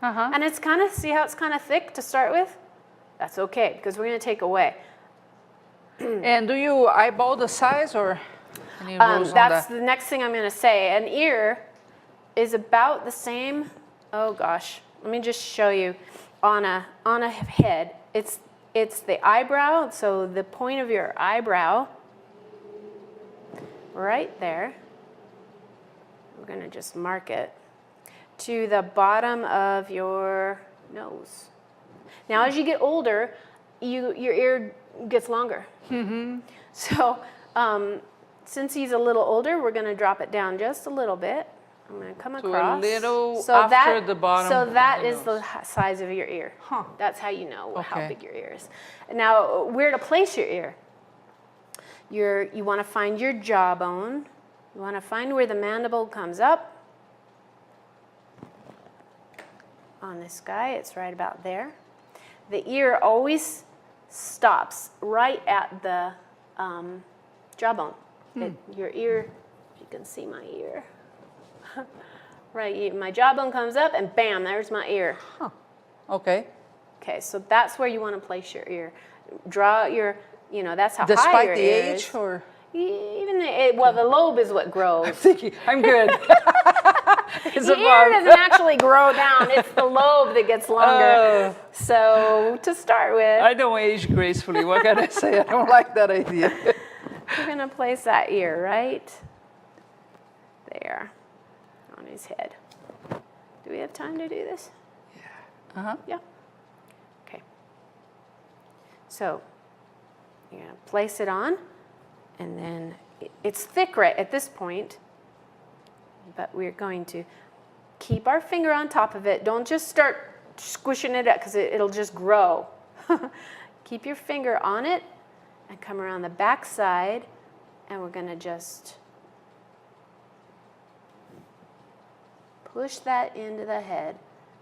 And it's kind of, see how it's kind of thick to start with? That's okay, because we're going to take away. And do you eyeball the size or any rules on That's that? the next thing I'm going to say. An ear is about the same, oh gosh, let me just show you. On a head, it's the eyebrow, so the point of your eyebrow, right there, we're going to just mark it, to the bottom of your nose. Now, as you get older, your ear gets longer. So since he's a little older, we're going to drop it down just a little bit. I'm going to come across. A little after the bottom. So that is the size of your ear. That's how you know how big your ear is. Now, where to place your ear? You want to find your jawbone. You want to find where the mandible comes up. On this guy, it's right about there. The ear always stops right at the jawbone. Your ear, if you can see my ear. Right, my jawbone comes up and bam, there's my ear. Okay. Okay, so that's where you want to place your ear. Draw your, that's how high Despite your the ear age, is. or? Even well, the lobe is what grows. I'm thinking, I'm good. The ear doesn't actually grow down. It's the lobe that gets longer. So to start with, I don't age gracefully. What can I say? I don't like that idea. we're going to place that ear right there on his head. Do we have time to do this? Yeah. Yeah. Okay. So you're going to place it on, and then it's thick right at this point, but we're going to keep our finger on top of it. Don't just start squishing it up because it'll just grow. Keep your finger on it and come around the back side, and we're going to just push that into the head,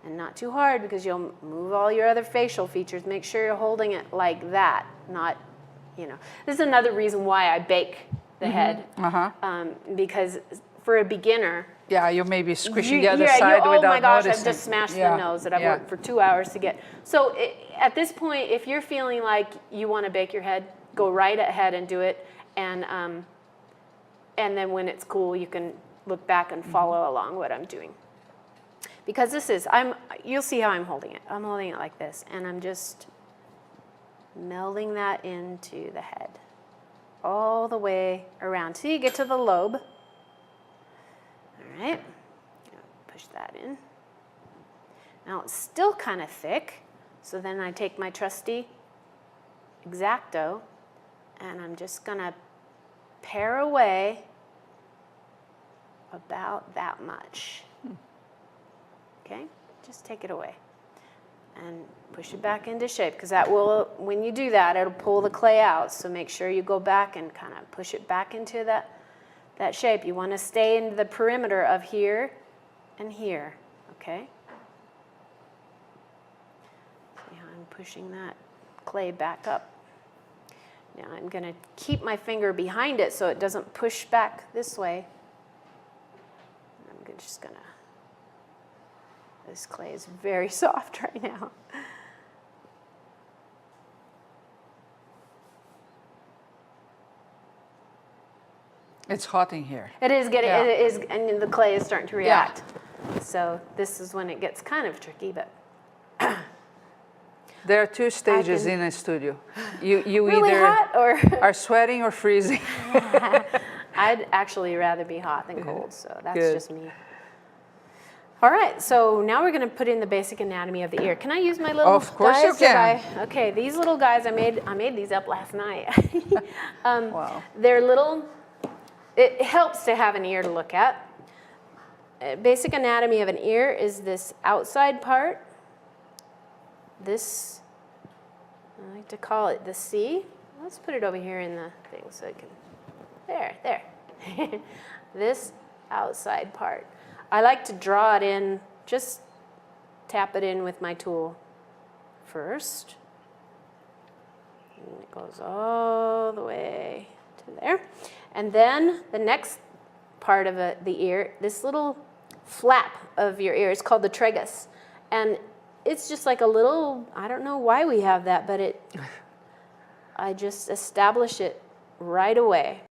and not too hard because you'll move all your other facial features. Make sure you're holding it like that, not, This is another reason why I bake the head, because for a beginner, yeah, you may be squishing the other side without oh my gosh, noticing. I've just smashed the nose that I've worked for 2 hours to get. So at this point, if you're feeling like you want to bake your head, go right ahead and do it, and then when it's cool, you can look back and follow along what I'm doing. Because you'll see how I'm holding it. I'm holding it like this, and I'm just melding that into the head all the way around till you get to the lobe. All right, push that in. Now it's still kind of thick, so then I take my trusty X-Acto, and I'm just going to pare away about that much. Okay, just take it away and push it back into shape, because that will, when you do that, it'll pull the clay out. So make sure you go back and kind of push it back into that shape. You want to stay in the perimeter of here and here, okay? See how I'm pushing that clay back up. Now I'm going to keep my finger behind it so it doesn't push back this way. I'm just going to, this clay is very soft right now. It's hot in here. It is getting, it is, and the clay is starting to react. Yeah. So this is when it gets kind of tricky, but. There are two stages in a studio. You really either hot or are sweating or freezing. I'd actually rather be hot than cold, so that's just me. All right, so now we're going to put in the basic anatomy of the ear. Can I use my little Of course guys? you can. Okay, these little guys, I made these up last night. Wow. They're little. It helps to have an ear to look at. Basic anatomy of an ear is this outside part. This, I like to call it the C. Let's put it over here in the thing so it can, there. This outside part. I like to draw it in, just tap it in with my tool first. And it goes all the way to there. And then the next part of the ear, this little flap of your ear is called the tragus. And it's just like a little, I don't know why we have that, but I just establish it right away.